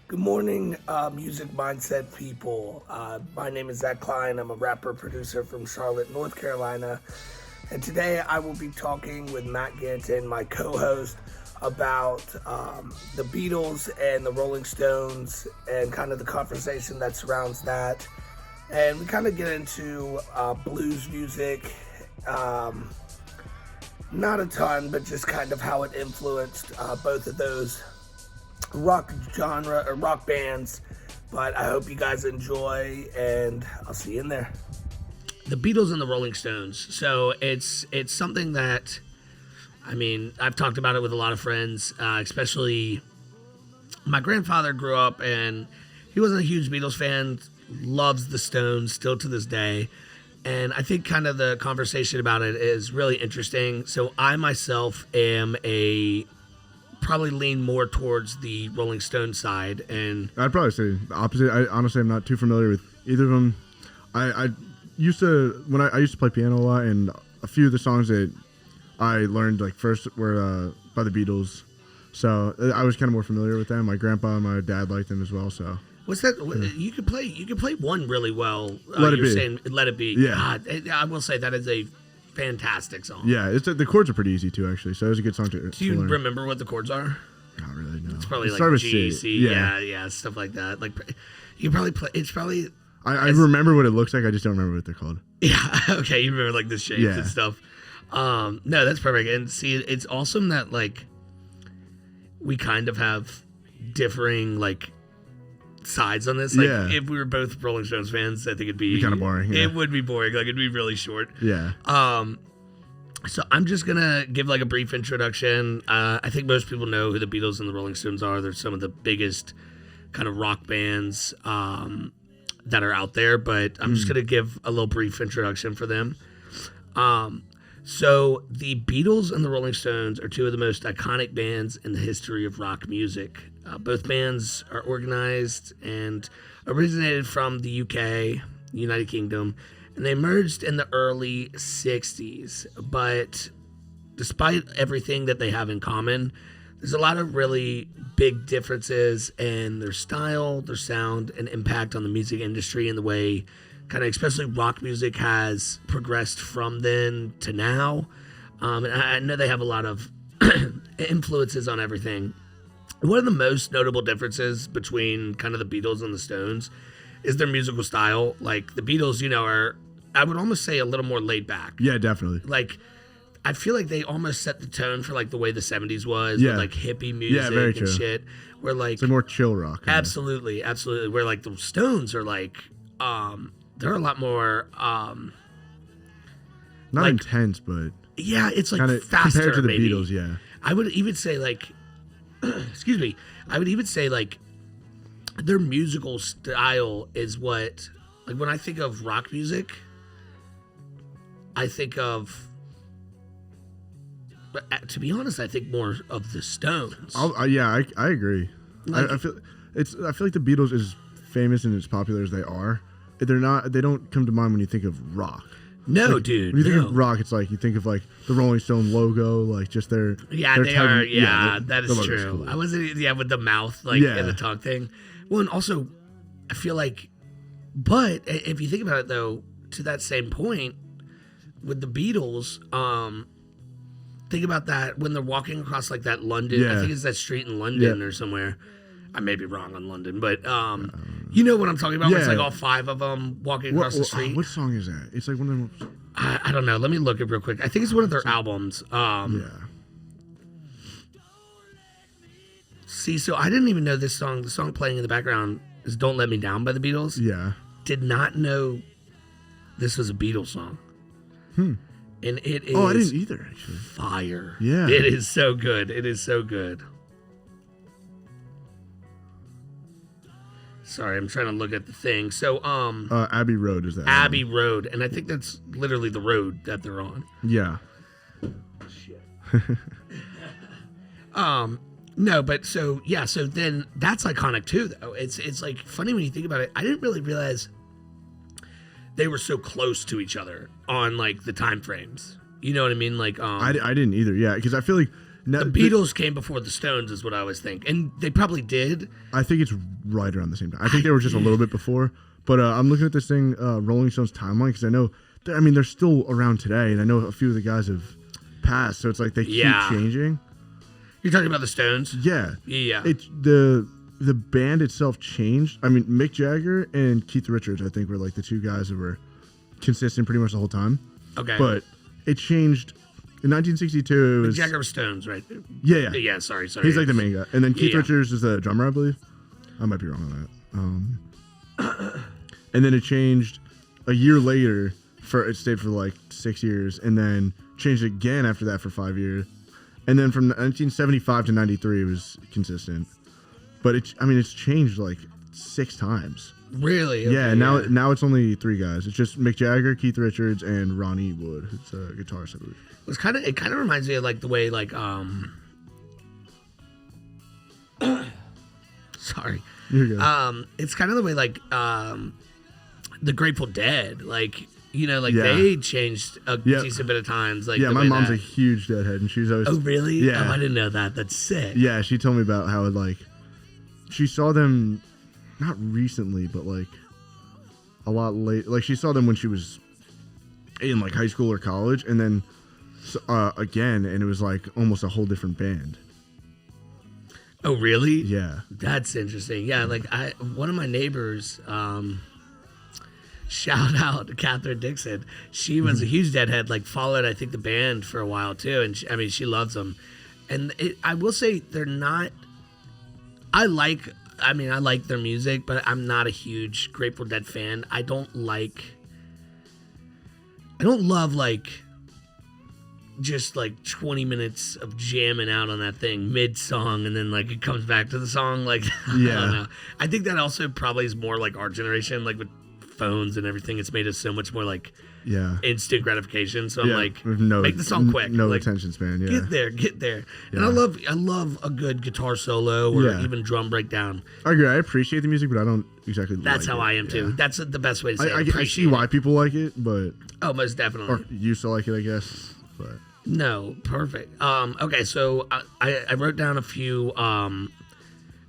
Good morning, music mindset people. My name is Cline. I'm a rapper producer from Charlotte, North Carolina. And today I will be talking with Matt Ganton, my co host, about the Beatles and the Rolling Stones and kind of the conversation that surrounds that. And we kind of get into blues music. Not a ton, but just kind of how it influenced both of those rock genre or rock bands. But I hope you guys enjoy, and I'll see you in there. The Beatles and the Rolling Stones. So it's something that, I mean, I've talked about it with a lot of friends, especially my grandfather grew up and he wasn't a huge Beatles fan, loves the Stones still to this day. And I think kind of the conversation about it is really interesting. So I myself am probably lean more towards the Rolling Stone side, and I'd probably say the opposite. I honestly am not too familiar with either of them. I used to I used to play piano a lot, and a few of the songs that I learned like first were by the Beatles, so I was kind of more familiar with them. My grandpa and my dad liked them as well. So what's that? You could play one really well. Let It Be. Saying Let It Be. Yeah, God, I will say that is a fantastic song. Yeah, the chords are pretty easy too, actually. So it was a good song to. Do you learn. Remember what the chords are? Not really. No. It's probably like G, C. Yeah, stuff like that. Like you probably play. It's probably. I remember what it looks like. I just don't remember what they're called. Yeah. Okay. You remember like the shapes and stuff. No, that's perfect. And see, it's awesome that like we kind of have differing like sides on this. Like if we were both Rolling Stones fans, I think it'd be kind of boring. Yeah. It would be boring. Like it'd be really short. Yeah. So I'm just gonna give like a brief introduction. I think most people know who the Beatles and the Rolling Stones are. They're some of the biggest kind of rock bands that are out there, but I'm just gonna give a little brief introduction for them. So the Beatles and the Rolling Stones are two of the most iconic bands in the history of rock music. Both bands are organized and originated from the UK, United Kingdom, and they merged in the early 60s. But despite everything that they have in common, there's a lot of really big differences in their style, their sound, and impact on the music industry and the way kind of especially rock music has progressed from then to now. And I know they have a lot of influences on everything. One of the most notable differences between kind of the Beatles and the Stones is their musical style. Like the Beatles, are, I would almost say, a little more laid back. Yeah, definitely. Like I feel like they almost set the tone for like the way the 70s was with like hippie music and shit. Where like it's a more chill rock. Absolutely. Where like the Stones are like they're a lot more not like, intense, but yeah, it's like faster compared to the maybe. Beatles. Yeah, I would even say like excuse me, I would even say like their musical style is what, like when I think of rock music, I think of, to be honest, I think more of the Stones. I agree. Like, I feel like the Beatles, as famous and as popular as they are, they don't come to mind when you think of rock. No, like, dude. When you think of rock, it's like you think of like the Rolling Stone logo, like just their they are. Yeah, that is true. Cool. I wasn't with the mouth and the tongue thing. Well, and also, I feel like, but if you think about it though, to that same point with the Beatles, think about that when they're walking across like that London. I think it's that street in London or somewhere. I may be wrong on London, but you know what I'm talking about? It's like all five of them walking across the street. What song is that? It's like one of them. I don't know. Let me look it real quick. I think it's one of their albums. See, so I didn't even know this song. The song playing in the background is "Don't Let Me Down" by the Beatles. Yeah. Did not know this was a Beatles song. And it is. Oh, I didn't either. Actually, fire. Yeah. It is so good. It is so good. Sorry, I'm trying to look at the thing. So, Abbey Road is that? Abbey Road, and I think that's literally the road that they're on. Yeah. Shit. No, but so then that's iconic too, though. It's like funny when you think about it. I didn't really realize they were so close to each other on like the time frames. You know what I mean? Like, I didn't either. Yeah, because I feel like No, The Beatles came before the Stones, is what I was thinking, and they probably did. I think it's right around the same time. I think they were just a little bit before. But I'm looking at this thing, Rolling Stones timeline, because I know, they're still around today, and I know a few of the guys have passed, so it's like they keep changing. You're talking about the Stones? Yeah. Yeah. It's the band itself changed. I mean, Mick Jagger and Keith Richards, I think, were like the two guys that were consistent pretty much the whole time. Okay. But it changed. In 1962, it was... Jagger was Stones, right? Yeah. Yeah, sorry. He's like the main guy. And then Keith Yeah. Richards is the drummer, I believe. I might be wrong on that. And then it changed a year later. It stayed for like 6 years. And then changed again after that for 5 years. And then from 1975 to 93, it was consistent. But it's changed like 6 times. Really? Okay, now it's only 3 guys. It's just Mick Jagger, Keith Richards, and Ronnie Wood, who's a guitarist, I believe. It kind of reminds me of like the way like sorry. You're good. It's kind of the way like the Grateful Dead, like Yeah. they changed a decent bit of times. Like my mom's a huge Deadhead, and she's always. Oh really? Yeah. Oh, I didn't know that. That's sick. Yeah, she told me about how she saw them, not recently, but like a lot late. Like she saw them when she was in like high school or college, and then again, and it was like almost a whole different band. Oh really? Yeah. That's interesting. Yeah, like one of my neighbors, shout out to Catherine Dixon. She was a huge Deadhead, like followed I think the band for a while too, and she loves them. And I will say they're not. I like their music, but I'm not a huge Grateful Dead fan. I don't love like just like 20 minutes of jamming out on that thing mid-song, and then like it comes back to the song. Like I don't know. I think that also probably is more like our generation, like with phones and everything. It's made us so much more like instant gratification. So I'm like, make the song quick. No like, attention span. Yeah. Get there. Yeah. And I love a good guitar solo or even drum breakdown. I agree. I appreciate the music, but I don't exactly. That's how it. I am too. Yeah. That's the best way to say it. I see why people like it, but most definitely. Or used to like it, I guess. But no, perfect. Okay, so I wrote down a few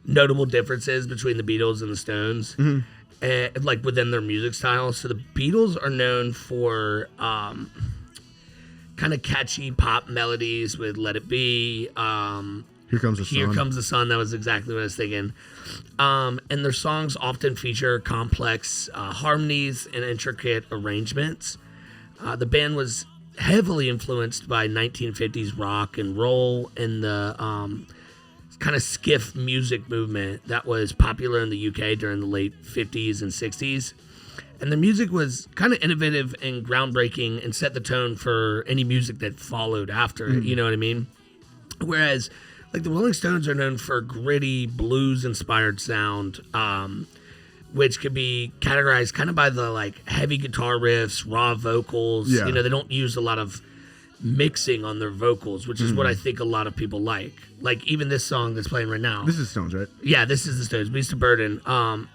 notable differences between the Beatles and the Stones. Mm-hmm. Like within their music style. So the Beatles are known for kind of catchy pop melodies with Let It Be. Here Comes the Sun. Here Comes the Sun. That was exactly what I was thinking. And their songs often feature complex harmonies and intricate arrangements. The band was heavily influenced by 1950s rock and roll and the kind of skiff music movement that was popular in the UK during the late 50s and 60s. And the music was kind of innovative and groundbreaking and set the tone for any music that followed after it, you know what I mean? Whereas, like, the Rolling Stones are known for gritty, blues-inspired sound, which could be categorized kind of by the, like, heavy guitar riffs, raw vocals. Yeah. You know, they don't use a lot of mixing on their vocals, which is what I think a lot of people like. Like, even this song that's playing right now. This is Stones, right? Yeah, this is the Stones, Beast of Burden. Oh,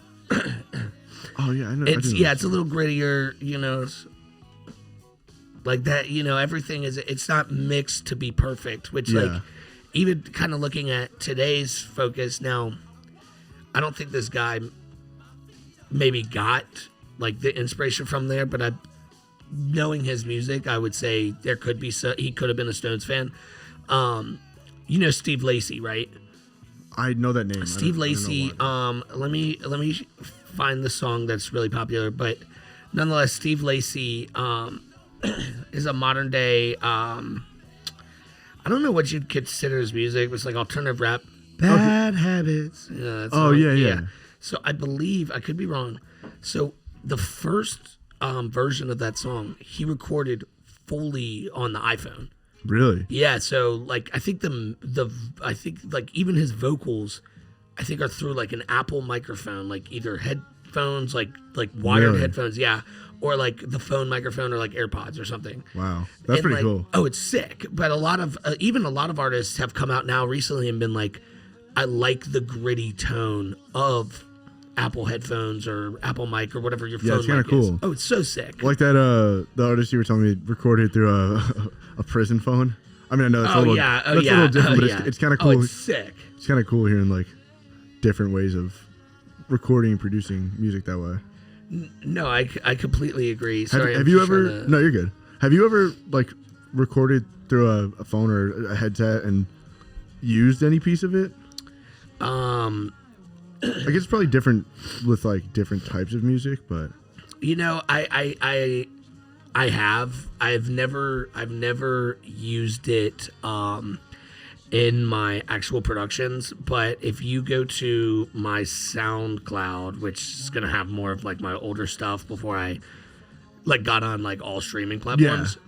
yeah, I know. It's a little grittier, you know, like that, you know, everything it's not mixed to be perfect, which like, even kind of looking at today's focus now, I don't think this guy maybe got like the inspiration from there, but knowing his music, I would say he could have been a Stones fan. You know Steve Lacy, right? I know that name. Steve Lacy. Let me find the song that's really popular, but nonetheless, Steve Lacy is a modern day. I don't know what you'd consider his music. It's like alternative rap. Bad habits. Yeah. So I believe, I could be wrong. So the first version of that song he recorded fully on the iPhone. Really? Yeah, so like I think I think like even his vocals I think are through like an Apple microphone, like either headphones, like wired headphones, or like the phone microphone or like AirPods or something. Wow. That's pretty cool. Oh, it's sick. But a lot of artists have come out now recently and been like, I like the gritty tone of Apple headphones or Apple mic or whatever your phone mic is. Yeah, it's kind of cool. Oh, it's so sick. Like that, the artist you were telling me recorded through a prison phone. I mean, I know that's a little, that's a little different, but it's kind of cool. Oh, it's sick. It's kind of cool hearing like different ways of recording and producing music that way. No, I completely agree. Sorry, have you ever? No, you're good. Have you ever like recorded through a phone or a headset and used any piece of it? I guess it's probably different with like different types of music, but you know, I've never used it in my actual productions, but if you go to my SoundCloud, which is gonna have more of like my older stuff before I like got on like all streaming platforms.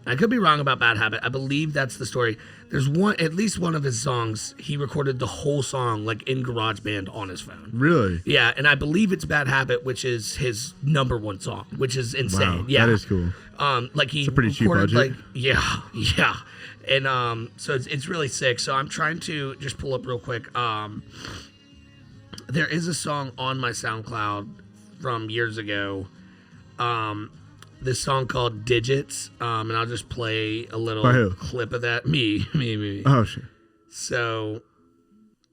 I could be wrong about Bad Habit. I believe that's the story. There's at least one of his songs, he recorded the whole song like in GarageBand on his phone. Really? Yeah, and I believe it's Bad Habit, which is his #1 song, which is insane. Wow, yeah, that is cool. Like he it's a pretty cheap budget. Like, yeah, and so it's really sick. So I'm trying to just pull up real quick. There is a song on my SoundCloud from years ago. This song called Digits, and I'll just play a little clip of that. Me. Oh, shit. So,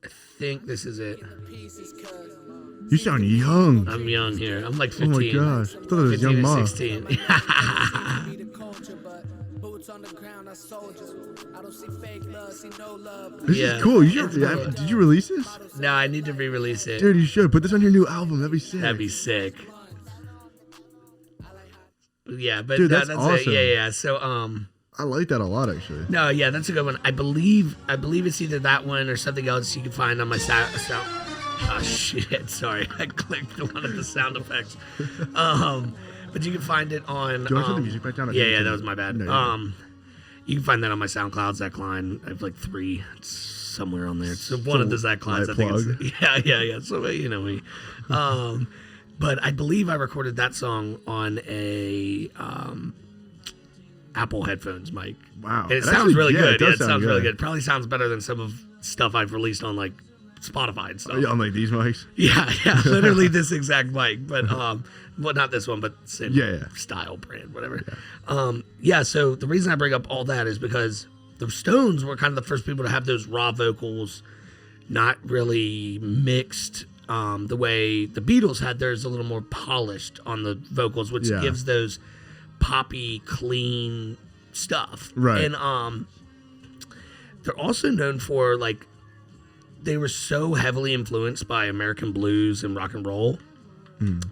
I think this is it. You sound young. I'm young here. I'm like 15. Oh my gosh. I thought it was young mom. 16. This is cool. Did you release this? No, I need to re-release it. Dude, you should. Put this on your new album. That'd be sick. That'd be sick. Yeah, but dude, that's awesome. it. Yeah. So, I like that a lot, actually. No, yeah, that's a good one. I believe it's either that one or something else you can find on my sound. Oh shit! Sorry, I clicked one of the sound effects. But you can find it on. Do you want to turn the music back down? Yeah, that was my bad. No, you can find that on my SoundCloud, Zach Cline. I have like 3. It's somewhere on there. So one of the Zach Clines, I think. Yeah. So you know me. But I believe I recorded that song on a Apple headphones mic. Wow. And it sounds really good. Yeah, it sounds really good. Probably sounds better than some of stuff I've released on like Spotify and stuff. Oh, yeah, on like these mics? Yeah. Literally this exact mic. But well, not this one, but same style, brand, whatever. Yeah. So the reason I bring up all that is because the Stones were kind of the first people to have those raw vocals, not really mixed. The way the Beatles had theirs a little more polished on the vocals, which gives those poppy, clean stuff. Right. And they're also known for like they were so heavily influenced by American blues and rock and roll,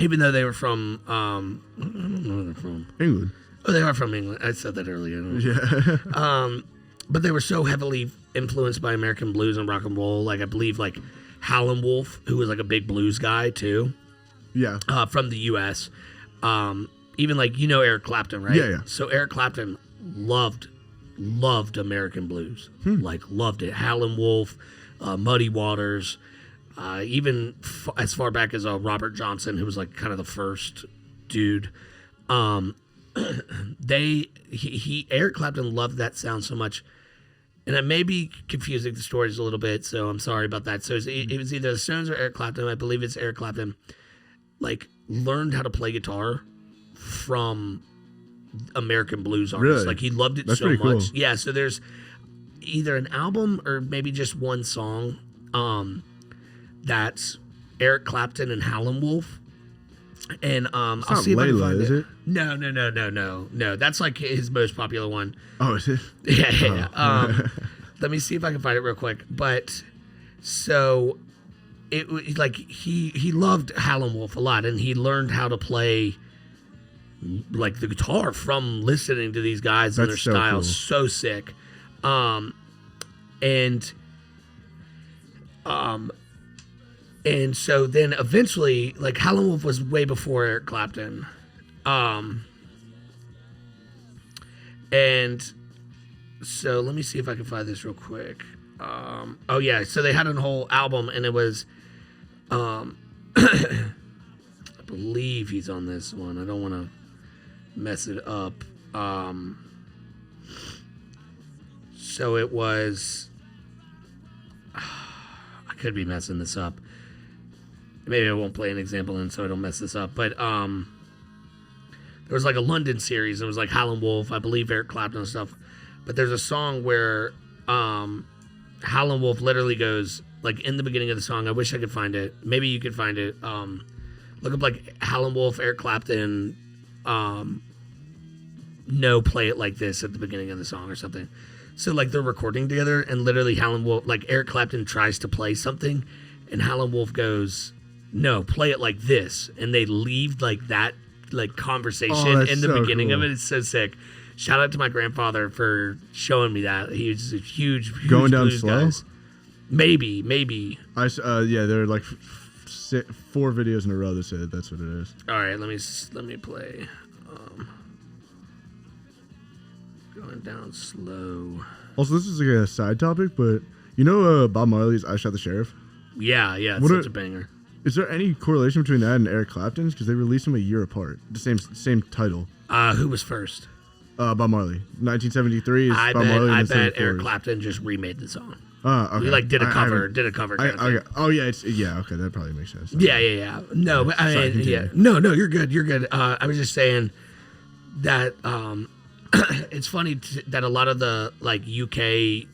even though they were from I don't know where they're from. England. Oh, they are from England. I said that earlier. Yeah. But they were so heavily influenced by American blues and rock and roll. Like I believe like Howlin' Wolf, who was like a big blues guy too. Yeah. From the U.S. Even like, you know, Eric Clapton, right? Yeah. So Eric Clapton loved American blues. Like loved it. Howlin' Wolf, Muddy Waters, even as far back as Robert Johnson, who was like kind of the first dude. Eric Clapton loved that sound so much. And I may be confusing the stories a little bit, so I'm sorry about that. So it was either the Stones or Eric Clapton. I believe it's Eric Clapton. Like, learned how to play guitar from American blues artists. Really? Like, he loved it so much. Cool. Yeah, so there's either an album or maybe just one song that's Eric Clapton and Howlin' Wolf. And I'll see if I can find it. Is it? No. That's like his most popular one. Oh, is it? Yeah. Let me see if I can find it real quick. But so it like he loved Howlin' Wolf a lot, and he learned how to play like the guitar from listening to these guys and their style. Cool. So sick. And so then eventually, like, Howlin' Wolf was way before Eric Clapton. And so let me see if I can find this real quick. Oh, yeah. So they had a whole album, and it was, I believe he's on this one. I don't want to mess it up. So it was, I could be messing this up. Maybe I won't play an example in so I don't mess this up. But there was like a London series. It was like Howlin' Wolf, I believe Eric Clapton and stuff. But there's a song where Howlin' Wolf literally goes, like in the beginning of the song, I wish I could find it. Maybe you could find it. Look up like Howlin' Wolf, Eric Clapton, no, play it like this at the beginning of the song or something. So like they're recording together and literally Howlin' Wolf, like Eric Clapton tries to play something and Howlin' Wolf goes, no, play it like this. And they leave like that like conversation in the beginning of it. It's so sick. Shout out to my grandfather for showing me that. He was a huge going down blues slow. Guys. Maybe. Yeah, there are like 4 videos in a row that said that's what it is. All right, let me play. Going down slow. Also, this is like a side topic, but you know Bob Marley's "I Shot the Sheriff"? Yeah, it's such a banger. Is there any correlation between that and Eric Clapton's? Because they released them a year apart, the same title. Who was first? Bob Marley, 1973. Is I Bob Marley bet Eric Clapton just remade the song. Okay. He like did a cover. Okay. Oh yeah, okay, that probably makes sense. Yeah. No, but I mean, yeah. No, you're good. I was just saying that it's funny that a lot of the like UK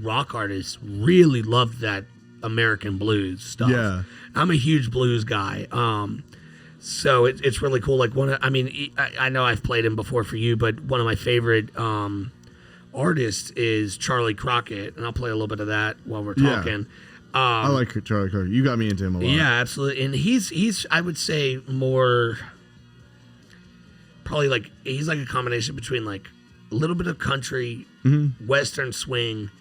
rock artists really loved that American blues stuff. Yeah. I'm a huge blues guy. So it's really cool. Like I know I've played him before for you, but one of my favorite artists is Charlie Crockett, and I'll play a little bit of that while we're talking. I like Charlie Crockett. You got me into him a lot. Yeah, absolutely. And he's I would say more probably like he's like a combination between like a little bit of country, western swing,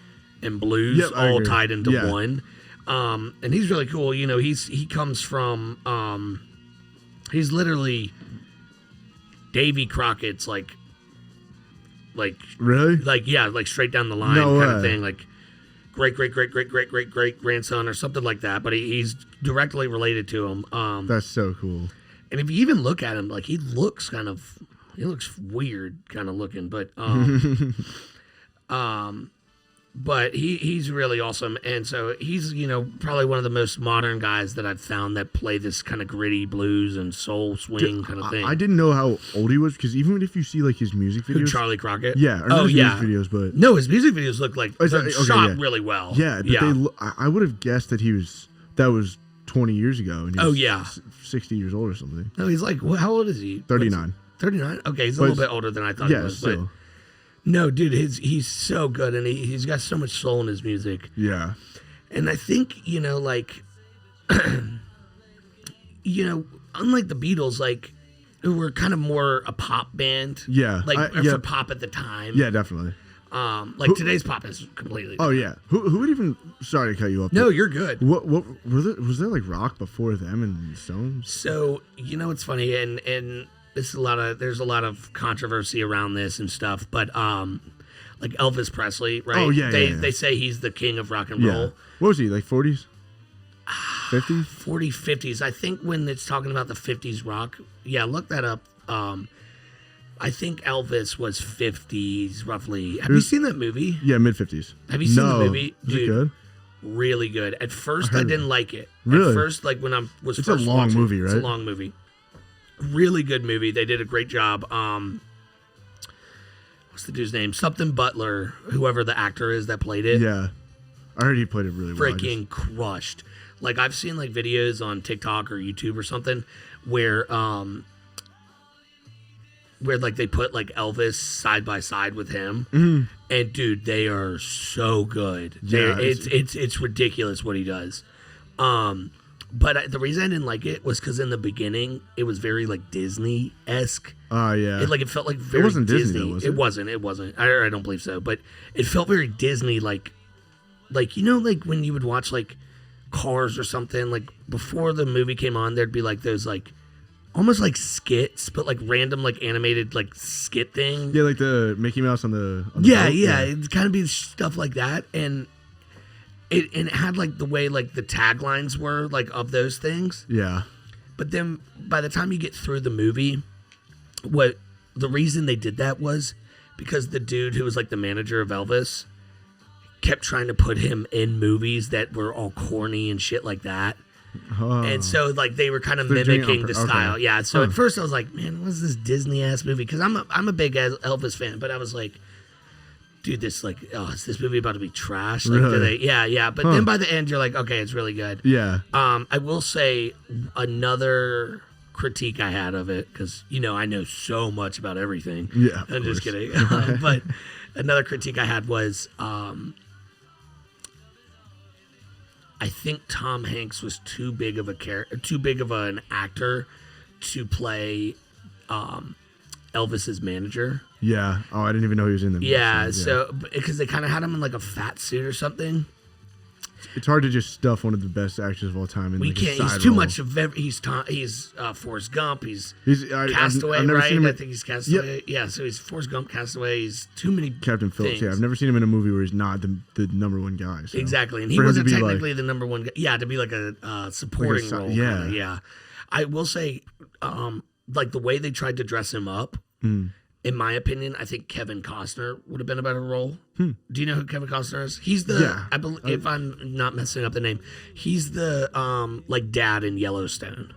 and blues all tied into one. And he's really cool. You know, he comes from he's literally Davy Crockett's like really like straight down the line kind of thing, like great grandson or something like that. But he's directly related to him. That's so cool. And if you even look at him, like he looks weird kind of looking, but but he's really awesome. And so he's, you know, probably one of the most modern guys that I've found that play this kind of gritty blues and soul swing kind of thing. I didn't know how old he was, because even if you see like his music videos, Charlie Crockett, music videos, but no, his music videos look like they're shot really well. Yeah, but I would have guessed that that was 20 years ago, and he's 60 years old or something. No, he's like, how old is he? 39. 39? Okay, he's a little bit older than I thought he was. Still. But no, dude, he's so good, and he's got so much soul in his music. Yeah. And I think, you know, like, you know, unlike the Beatles, like, who were kind of more a pop band. Yeah. Like, for pop at the time. Yeah, definitely. Like today's pop is completely different. Oh yeah. Who would even? Sorry to cut you off. No, you're good. What was there like rock before them and Stones? So you know it's funny, and there's a lot of controversy around this and stuff, but like Elvis Presley, right? Oh yeah. They say he's the king of rock and roll. What was he, like 40s? 50s? 40s, 50s. I think when it's talking about the 50s rock, look that up. I think Elvis was 50s, roughly. Have you seen that movie? Yeah, mid-50s. Have you seen the movie? Is it good? Really good. At first, I didn't like it. Really? At first, like when I was It's first a long watching, movie, right? It's a long movie. Really good movie. They did a great job. What's the dude's name? Something Butler, whoever the actor is that played it. Yeah. I heard he played it really well. Freaking crushed. Like I've seen like videos on TikTok or YouTube or something where like they put like Elvis side by side with him, and dude, they are so good. Yeah, it's ridiculous what he does. But the reason I didn't like it was because in the beginning it was very like Disney-esque. Yeah. It felt like very it wasn't Disney. Though, was it? It wasn't. I don't believe so. But it felt very Disney, like you know, like when you would watch like Cars or something, like before the movie came on, there'd be like those like almost like skits, but like random like animated like skit thing. Yeah, like the Mickey Mouse on the boat. Yeah. It'd kind of be stuff like that, and it had like the way like the taglines were like of those things. Yeah. But then by the time you get through the movie, what the reason they did that was because the dude who was like the manager of Elvis kept trying to put him in movies that were all corny and shit like that. And so like they were kind of they're doing it on mimicking the style. okay. Yeah. So at first I was like, man, what's this Disney ass movie? Because I'm a big Elvis fan, but I was like, dude, this like, oh, is this movie about to be trash? Like, Really? yeah. But then by the end, you're like, okay, it's really good. Yeah. I will say another critique I had of it, because I know so much about everything. Yeah. I'm just kidding. But another critique I had was I think Tom Hanks was too big of an actor to play Elvis's manager. Yeah. Oh, I didn't even know he was in the movie. Yeah, so because they kind of had him in like a fat suit or something. It's hard to just stuff one of the best actors of all time in We like can't. a side He's too role. much of every. He's Forrest Gump. He's I've Castaway, never right? seen him I in think he's Castaway. Yeah, so he's Forrest Gump, Castaway. He's too many. Captain Phillips. things. Yeah, I've never seen him in a movie where he's not the number one guy. So. Exactly, and he For him to wasn't be, technically the number one guy. Yeah, to be like a supporting role. Yeah. Kinda, yeah. I will say, like the way they tried to dress him up. In my opinion, I think Kevin Costner would have been a better role. Do you know who Kevin Costner is? He's the, Yeah. I believe, if I'm not messing up the name, he's the like dad in Yellowstone.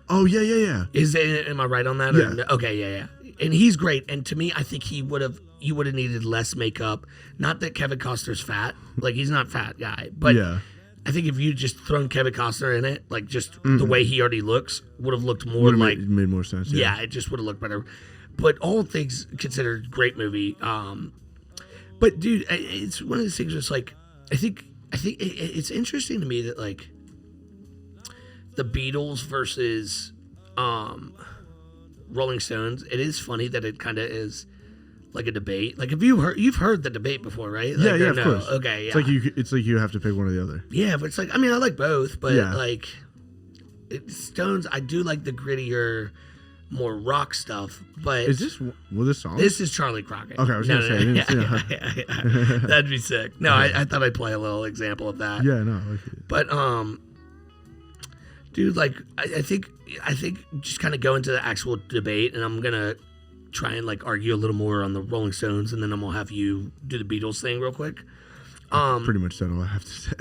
Oh yeah. Am I right on that? Yeah. No? Okay, yeah. And he's great. And to me, I think you would have needed less makeup. Not that Kevin Costner's fat, like he's not a fat guy, but Yeah. I think if you just thrown Kevin Costner in it, like just the way he already looks, would have looked more Would've like made more sense. yeah, it just would have looked better. But all things considered, great movie. But dude, it's one of those things where it's like, I think it's interesting to me that like the Beatles versus Rolling Stones. It is funny that it kind of is like a debate. Like, you've heard the debate before, right? Like, Yeah, of course. Okay, yeah. It's like you have to pick one or the other. Yeah, but it's like, I mean, I like both, but Yeah. like Stones, I do like the grittier, more rock stuff. But Is this this song? this is Charlie Crockett. Okay, I was gonna say, I didn't see that. Yeah. That'd be sick. No, I thought I'd play a little example of that. Yeah, no, I like it. But dude, like I think just kind of go into the actual debate, and I'm gonna try and like argue a little more on the Rolling Stones, and then I'm gonna have you do the Beatles thing real quick. Pretty much said all I have to say.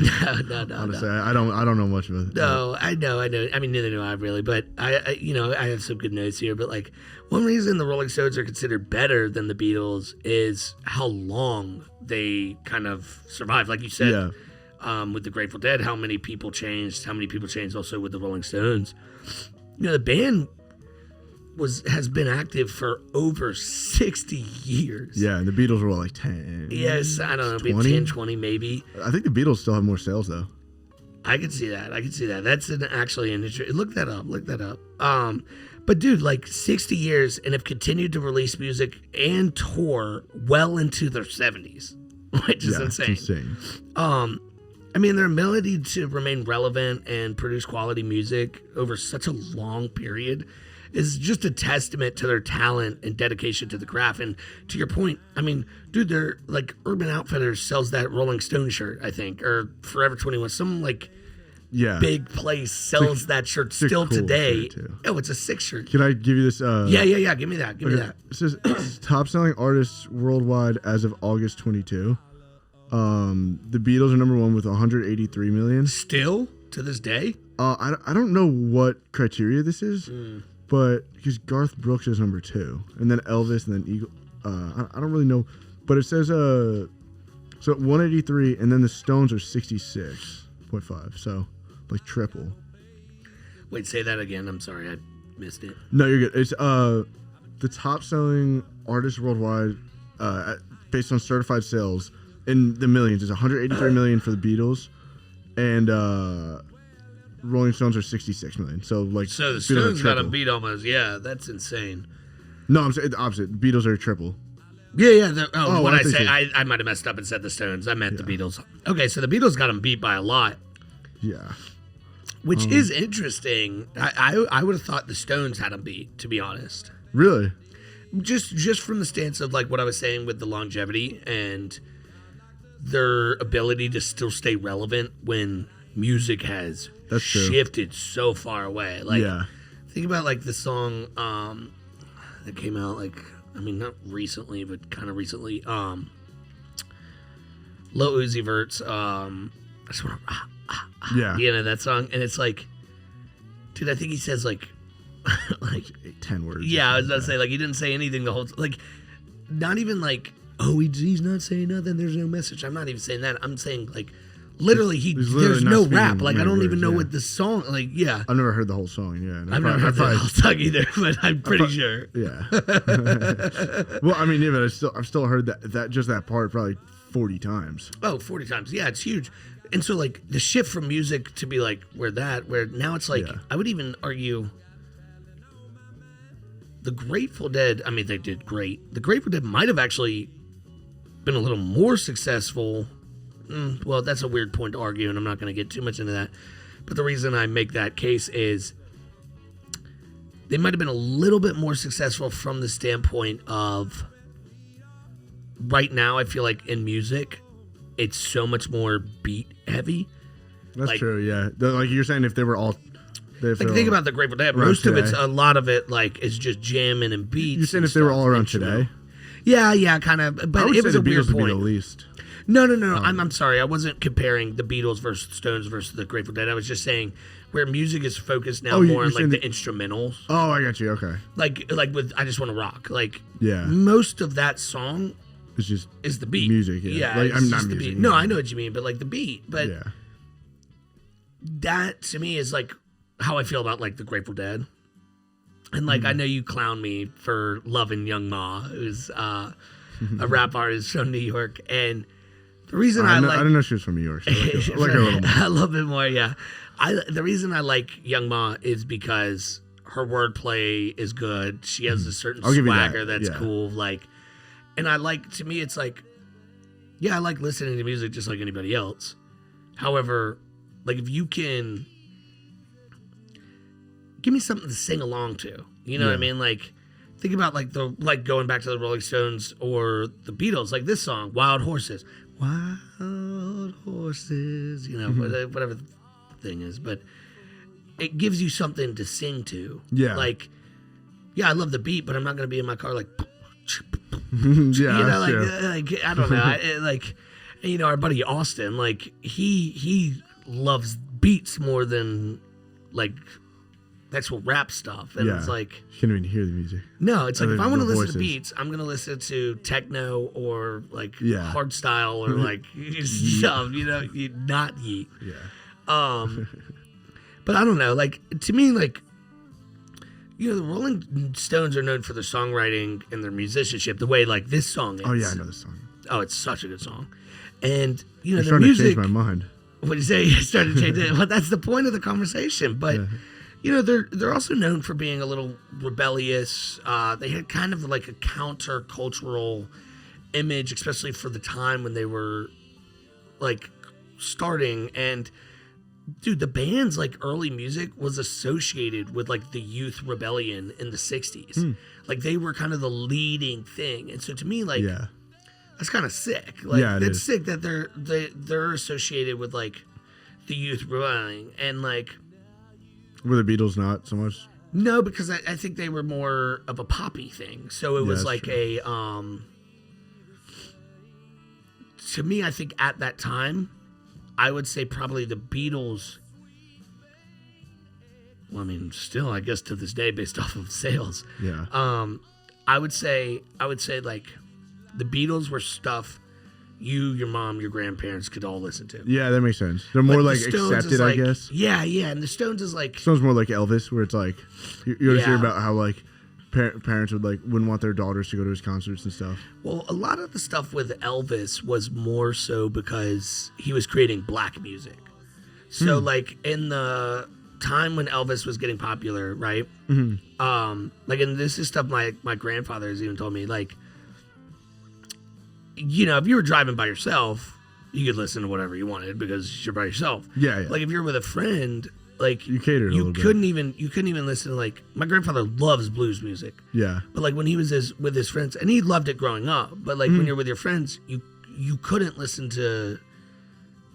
No. Honestly, I don't know much about it. No, I know. I mean, neither do I really, but I have some good notes here. But like, one reason the Rolling Stones are considered better than the Beatles is how long they kind of survived. Like you said, with the Grateful Dead, how many people changed also with the Rolling Stones. The band has been active for over 60 years. Yeah, and the Beatles were like 10. Yes, I don't know, 20? maybe 10, 20 maybe. I think the Beatles still have more sales though. I could see that. That's actually an interesting. Look that up. But dude, like 60 years and have continued to release music and tour well into their 70s, which is insane. It's insane. I mean, their ability to remain relevant and produce quality music over such a long period is just a testament to their talent and dedication to the craft. And to your point, I mean, dude, they're like Urban Outfitters sells that Rolling Stone shirt, I think, or Forever 21. Some like big place sells that shirt still cool today. shirt, too. Oh, it's a Six shirt. Can I give you this? Yeah. Give me that. Give me that. It says top selling artists worldwide as of August 22. The Beatles are number one with 183 million. Still to this day? I don't know what criteria this is. But because Garth Brooks is number 2, and then Elvis, and then Eagle. I don't really know, but it says so 183, and then the Stones are 66.5, so like triple. Wait, say that again. I'm sorry, I missed it. No, you're good. It's the top selling artist worldwide, based on certified sales in the millions. Is 183 million for the Beatles, and Rolling Stones are 66 million. So the Stones got a beat almost. Yeah, that's insane. No, I'm saying the opposite. Beatles are triple. Yeah. What I I say, think I might have messed up and said the Stones. I meant the Beatles. Okay, so the Beatles got them beat by a lot. Yeah. Which is interesting. I would have thought the Stones had them beat, to be honest. Really? Just from the stance of like what I was saying with the longevity and their ability to still stay relevant when music has shifted so far away. Like, think about like the song that came out like, I mean, not recently, but kind of recently. Lil Uzi Vert's I just want to, yeah, that song, and it's like Dude, I think he says like 10 words. Yeah, I was gonna say, like, he didn't say anything the whole like, not even like, oh, he's not saying nothing, there's no message. I'm not even saying that. I'm saying, like, literally, there's no rap. Like, I don't even know what the song, like, yeah. I've never heard the whole song, yeah. I've never heard the whole song either, but I'm pretty sure. Yeah. Well, I mean, yeah, but I've still heard that part probably 40 times. Oh, 40 times. Yeah, it's huge. And so, like, the shift from music to be like, where now it's like, I would even argue the Grateful Dead, I mean, they did great. The Grateful Dead might have actually been a little more successful. Well, that's a weird point to argue, and I'm not going to get too much into that. But the reason I make that case is they might have been a little bit more successful from the standpoint of right now, I feel like in music, it's so much more beat heavy. That's like, true, yeah. Like you're saying, if they were all... Like, think about the Grateful Dead. Most of a lot of it, like, is just jamming and beats. You're saying if they were all around today? Yeah, kind of. But it was a weird point. Would be the least. No. I'm sorry. I wasn't comparing the Beatles versus Stones versus the Grateful Dead. I was just saying where music is focused now more on, like, the instrumentals. Oh, I got you. Okay. Like with I Just Want to Rock. Like, yeah. Most of that song is the beat. Music, yeah. Like, I'm not the music. beat. No, I know what you mean, but, like, the beat. But yeah. That, to me, is, like, how I feel about, like, the Grateful Dead. And, like, I know you clown me for loving Young Ma, who's a rap artist from New York. And the reason I didn't know she was from New York. So I like her a little more. A little bit more, yeah. The reason I like Young Ma is because her wordplay is good. She has a certain swagger that's cool. Like, and to me, it's like, yeah, I like listening to music just like anybody else. However, like, if you can give me something to sing along to, you know what I mean? Like, think about like going back to the Rolling Stones or the Beatles, like this song, Wild Horses. Wild horses, you know, whatever the thing is, but it gives you something to sing to. Yeah. Like, yeah, I love the beat, but I'm not going to be in my car like, yeah, you know, like I don't know, like, you know, our buddy Austin, like he loves beats more than like actual rap stuff, and it's like you can't even hear the music. No, it's like if I want to listen to beats, I'm gonna listen to techno or like hard style or like stuff, you know, not yeet. Yeah. But I don't know, like, to me, like, you know, the Rolling Stones are known for their songwriting and their musicianship the way like this song is. Oh yeah, I know this song. Oh, it's such a good song, and you know, the music. To change my mind. What do you say? You started to change it. Well, that's the point of the conversation, but. Yeah. You know, they're also known for being a little rebellious. They had kind of like a counter-cultural image, especially for the time when they were, like, starting. And, dude, the band's, like, early music was associated with, like, the youth rebellion in the 60s. Like, they were kind of the leading thing. And so to me, like, that's kind of sick. Like, it's sick that they're associated with, like, the youth rebelling. And, like... Were the Beatles not so much? No, because I think they were more of a poppy thing. So it was like true. To me, I think at that time, I would say probably the Beatles. Well, I mean, still, I guess to this day, based off of sales. Yeah. I would say like the Beatles were stuff you, your mom, your grandparents could all listen to. Yeah, that makes sense. They're more like accepted, I guess. Yeah, and the Stones is like... Stones more like Elvis, where it's like... You always hear about how like parents wouldn't want their daughters to go to his concerts and stuff. Well, a lot of the stuff with Elvis was more so because he was creating black music. So like in the time when Elvis was getting popular, right? Like, and this is stuff my grandfather has even told me, like... You know, if you were driving by yourself, you could listen to whatever you wanted because you're by yourself. Yeah. Like if you're with a friend, like you catered a little bit. You couldn't even listen to, like, my grandfather loves blues music. Yeah. But like when he was with his friends, and he loved it growing up, but like when you're with your friends, you couldn't listen to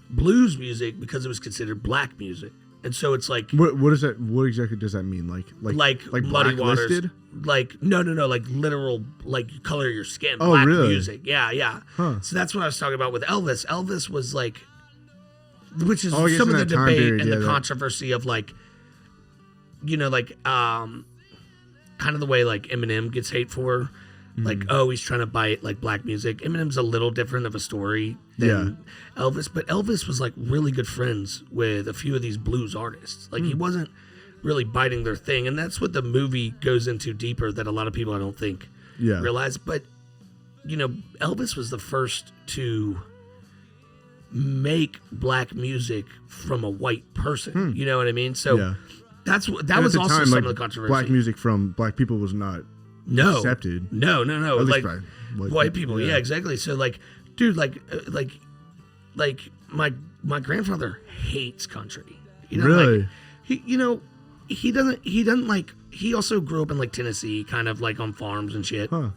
blues music because it was considered black music. And so it's like what is that? What exactly does that mean? Like Muddy Waters, like no, like literal, like color your skin. Oh, black really? Music, yeah. Huh. So that's what I was talking about with Elvis. Elvis was like, which is some of the debate period, and the controversy of like, like kind of the way like Eminem gets hate for, like, oh, he's trying to bite like black music. Eminem's a little different of a story than Elvis, but Elvis was like really good friends with a few of these blues artists. Like he wasn't really biting their thing, and that's what the movie goes into deeper that a lot of people I don't think realize. But Elvis was the first to make black music from a white person. You know what I mean? So that was also time, some like, of the controversy. Black music from black people was not accepted. No. At Like least by white people. Yeah, exactly. So like, dude, like my grandfather hates country. Really? Like, he doesn't like. He also grew up in like Tennessee, kind of like on farms and shit. Huh.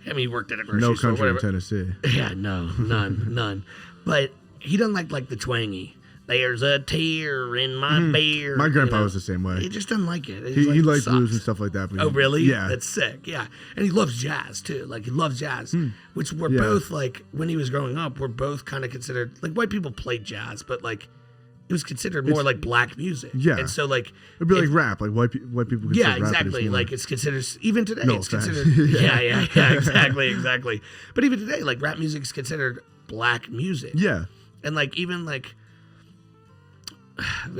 I mean, he worked at a grocery No store. country in Whatever. Tennessee. Yeah, no, none. But he doesn't like the twangy. There's a tear in my beer. My grandpa was the same way. He just doesn't like it. He liked blues and stuff like that. But Oh, really? Yeah. That's sick. Yeah. And he loves jazz, too. Like, he loves jazz, which we're both, like, when he was growing up, we're both kind of considered, like, white people played jazz, but, like, it was considered more like black music. Yeah. And so, like... It'd be like rap. Like, white people consider yeah, rap, exactly. more... Like, it's considered... Even today, No it's offense. considered... yeah, exactly. But even today, like, rap music is considered black music. Yeah. And, like, even, like...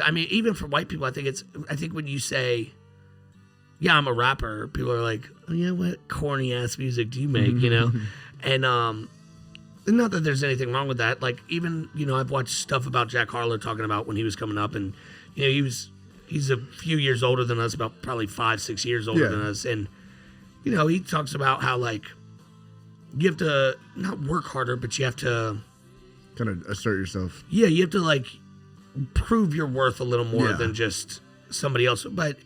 I mean, even for white people, I think when you say, yeah, I'm a rapper, people are like, oh, yeah, what corny ass music do you make, And not that there's anything wrong with that. Like, even, I've watched stuff about Jack Harlow talking about when he was coming up, and, he's a few years older than us, about probably 5-6 years older than us. And, he talks about how, like, you have to not work harder, but you have to kind of assert yourself. Yeah, you have to, like, prove your worth a little more than just somebody else. But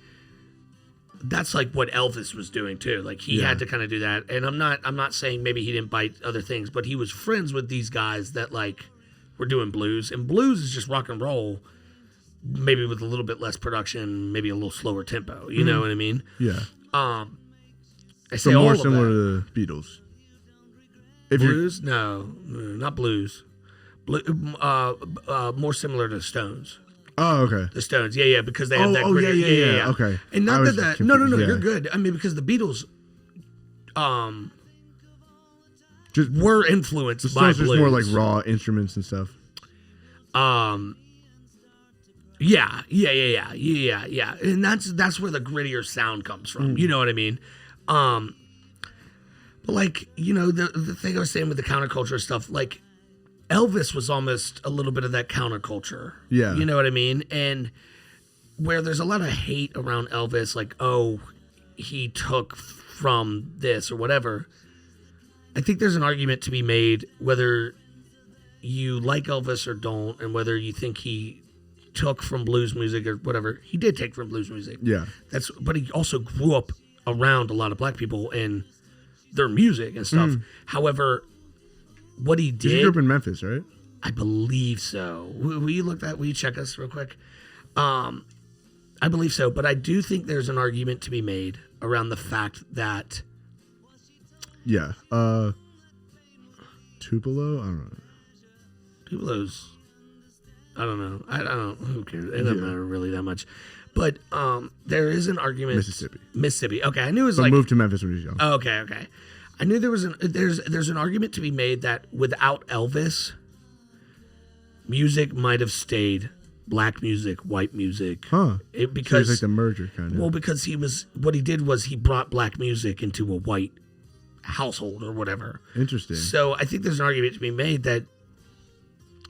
that's like what Elvis was doing too. Like he had to kind of do that. And I'm not saying maybe he didn't bite other things, but he was friends with these guys that like were doing blues, and blues is just rock and roll, maybe with a little bit less production, maybe a little slower tempo. You know what I mean? Yeah. I say So all more of similar that. to the Beatles. Blues? No, not blues. More similar to Stones. Oh, okay. The Stones, yeah, because they have that. Yeah. Okay. And not that. No, confused, you're good. I mean, because the Beatles, just were influenced the by Stones blues. just more like raw instruments and stuff. Yeah. And that's where the grittier sound comes from. You know what I mean? But like, the thing I was saying with the counterculture stuff, like Elvis was almost a little bit of that counterculture. Yeah. You know what I mean? And where there's a lot of hate around Elvis, like, oh, he took from this or whatever. I think there's an argument to be made whether you like Elvis or don't, and whether you think he took from blues music or whatever. He did take from blues music. Yeah. But he also grew up around a lot of black people and their music and stuff. However, what he did... He grew up in Memphis, right? I believe so. Will you check us real quick? I believe so, but I do think there's an argument to be made around the fact that... Yeah. Tupelo? I don't know. Tupelo's... I don't know. Who cares? It doesn't matter really that much. But there is an argument... Mississippi. Okay, I knew it was moved to Memphis when he was young. Okay. I knew there's an argument to be made that without Elvis, music might have stayed black music, white music. Huh. Because so he's like the merger kind of. Well, because what he did was he brought black music into a white household or whatever. Interesting. So I think there's an argument to be made that,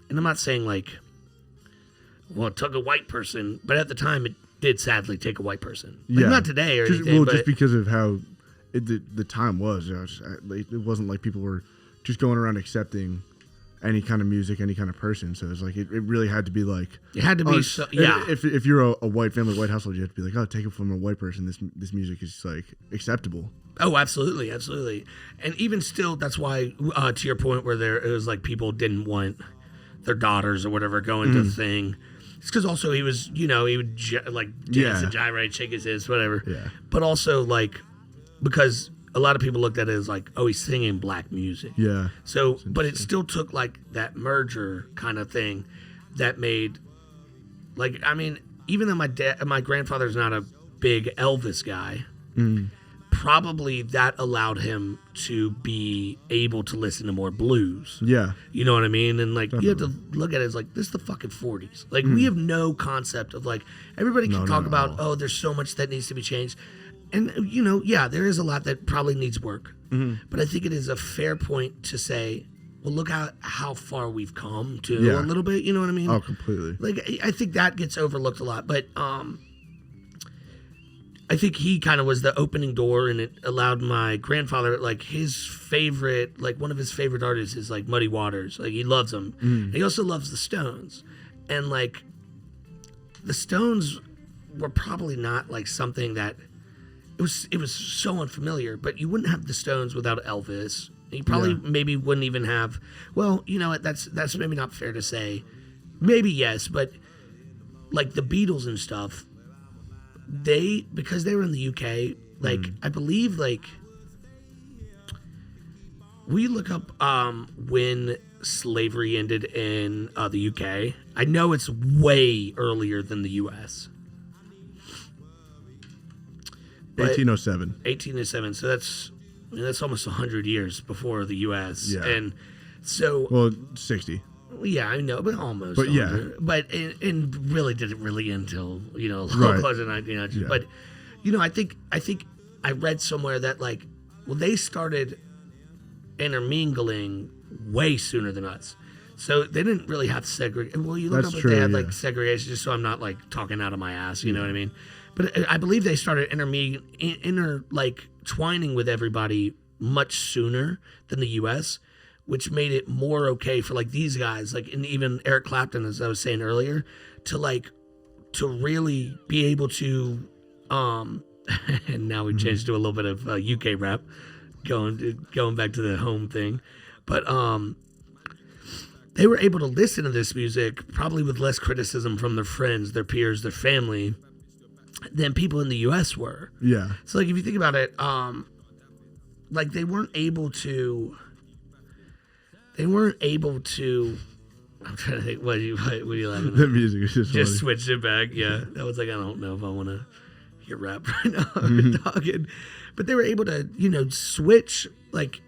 and I'm not saying like, well, it took a white person, but at the time it did sadly take a white person. Like, not today or anything. Well, but just because of how the time was. It wasn't like people were just going around accepting any kind of music, any kind of person. So it's like it really had to be like it had to be. If you're a white family, white household, you have to be like, oh, take it from a white person. This music is like acceptable. Oh, absolutely. And even still, that's why to your point where it was like people didn't want their daughters or whatever going to the thing. It's because also he was, he would dance and gyrate, shake his hips, whatever. Yeah. But also like because a lot of people looked at it as like, oh, he's singing black music. Yeah. So, but it still took like that merger kind of thing that made, like, I mean, even though my grandfather's not a big Elvis guy, probably that allowed him to be able to listen to more blues. Yeah. You know what I mean? And like, Definitely. you have to look at it as like, this is the fucking 40s. Like, we have no concept of like, everybody can talk about, oh, there's so much that needs to be changed. And, you know, yeah, there is a lot that probably needs work. But I think it is a fair point to say, well, look how far we've come to a little bit. You know what I mean? Oh, completely. Like, I think that gets overlooked a lot. But I think he kind of was the opening door, and it allowed my grandfather, like, his favorite, like, one of his favorite artists is, like, Muddy Waters. Like, he loves them. He also loves the Stones. And, like, the Stones were probably not, like, something that, it was so unfamiliar, but you wouldn't have the Stones without Elvis. You probably maybe wouldn't even have, well, you know what, that's maybe not fair to say. Maybe yes, but, like, the Beatles and stuff, because they were in the UK, like, I believe, like, we look up when slavery ended in the UK. I know it's way earlier than the US. 1807. 1807. So that's almost 100 years before the US. Yeah. And so, Well, 60. yeah, I know, but almost. But yeah. 100. But and really didn't really until, you know, Right. close to 1900s. Yeah. But, you know, I think I read somewhere that, like, well, they started intermingling way sooner than us. So they didn't really have segregation. Well, you look That's up if true, they had, yeah. like, segregation, just so I'm not, like, talking out of my ass, you know what I mean? But I believe they started twining with everybody much sooner than the U.S., which made it more okay for, like, these guys, like, and even Eric Clapton, as I was saying earlier, to really be able to, and now we changed to a little bit of UK rap, going back to the home thing, but they were able to listen to this music probably with less criticism from their friends, their peers, their family, than people in the U.S. were. Yeah. So, like, if you think about it, like, they weren't able to. I'm trying to think. What are you laughing at? The music is just funny. Switched it back. Yeah, that was like, I don't know if I want to hear rap right now. I'm talking, but they were able to, you know, switch, like,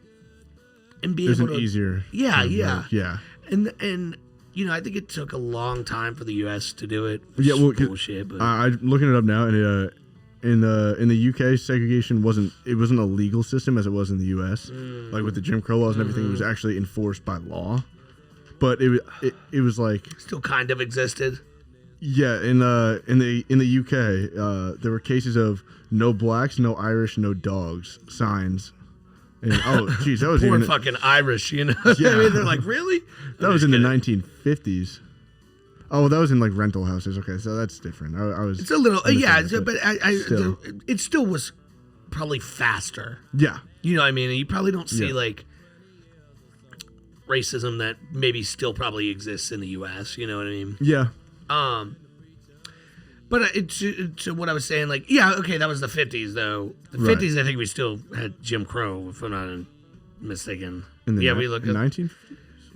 and be There's able an to. easier. Yeah, kind of, yeah, like, yeah. and you know, I think it took a long time for the U.S. to do it. Yeah, well, bullshit. But I'm looking it up now, and in the UK, segregation wasn't a legal system as it was in the US. Like with the Jim Crow laws and everything, it was actually enforced by law. But it was like still kind of existed. Yeah, in the UK, there were cases of no blacks, no Irish, no dogs signs. And, oh, jeez, that was Poor even fucking Irish, you know. Yeah. I mean, they're like, really? that was in the 1950s. Oh, well, that was in like rental houses. Okay, so that's different. I was. It's a little, yeah, but still. it still was probably faster. Yeah. You know what I mean? And you probably don't see Yeah. like racism that maybe still probably exists in the U.S. You know what I mean? Yeah. But to what I was saying, like, yeah, okay, that was the 50s, though. The 50s, I think we still had Jim Crow, if I'm not mistaken. In the we looked up 1950s.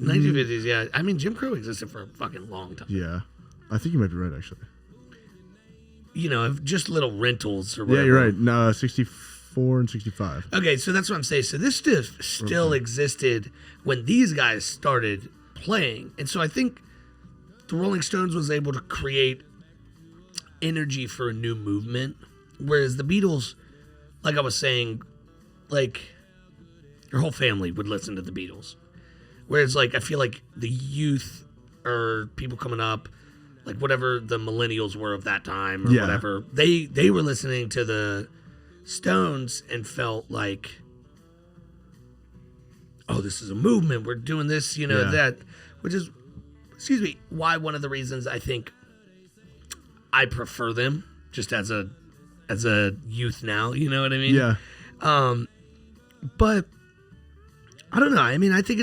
1950s, yeah. I mean, Jim Crow existed for a fucking long time. Yeah, I think you might be right, actually. You know, just little rentals or whatever. Yeah, you're right. No, 64 and 65. Okay, so that's what I'm saying. So this stuff still existed when these guys started playing. And so I think the Rolling Stones was able to create energy for a new movement, whereas the Beatles, like I was saying, like your whole family would listen to the Beatles, whereas like I feel like the youth or people coming up, like whatever the millennials were of that time or whatever, they were listening to the Stones and felt like, oh, this is a movement, we're doing this, you know, that, which is, excuse me, why one of the reasons I think I prefer them just as a youth now, you know what I mean? Yeah. But I don't know. I mean, I think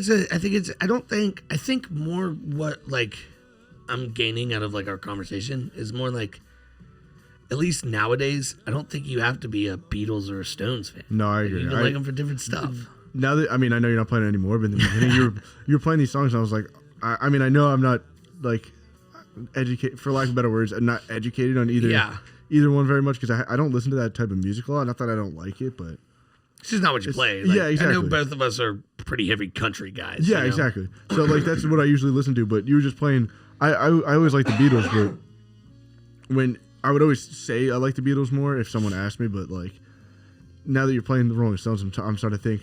more what like I'm gaining out of like our conversation is more like, at least nowadays, I don't think you have to be a Beatles or a Stones fan. No, I agree. You can like them for different stuff. Now that, I mean, I know you're not playing it anymore, but in the beginning you were playing these songs and I was like, I mean, I know I'm not like, educate, for lack of better words, I'm not educated on either one very much because I don't listen to that type of music a lot. Not that I don't like it, but it's just not what you play. Like, yeah, exactly. I know both of us are pretty heavy country guys. Yeah, you know? exactly. So like that's what I usually listen to. But you were just playing. I always liked the Beatles, but when I would always say I like the Beatles more if someone asked me, but like now that you're playing the Rolling Stones, I'm starting to think.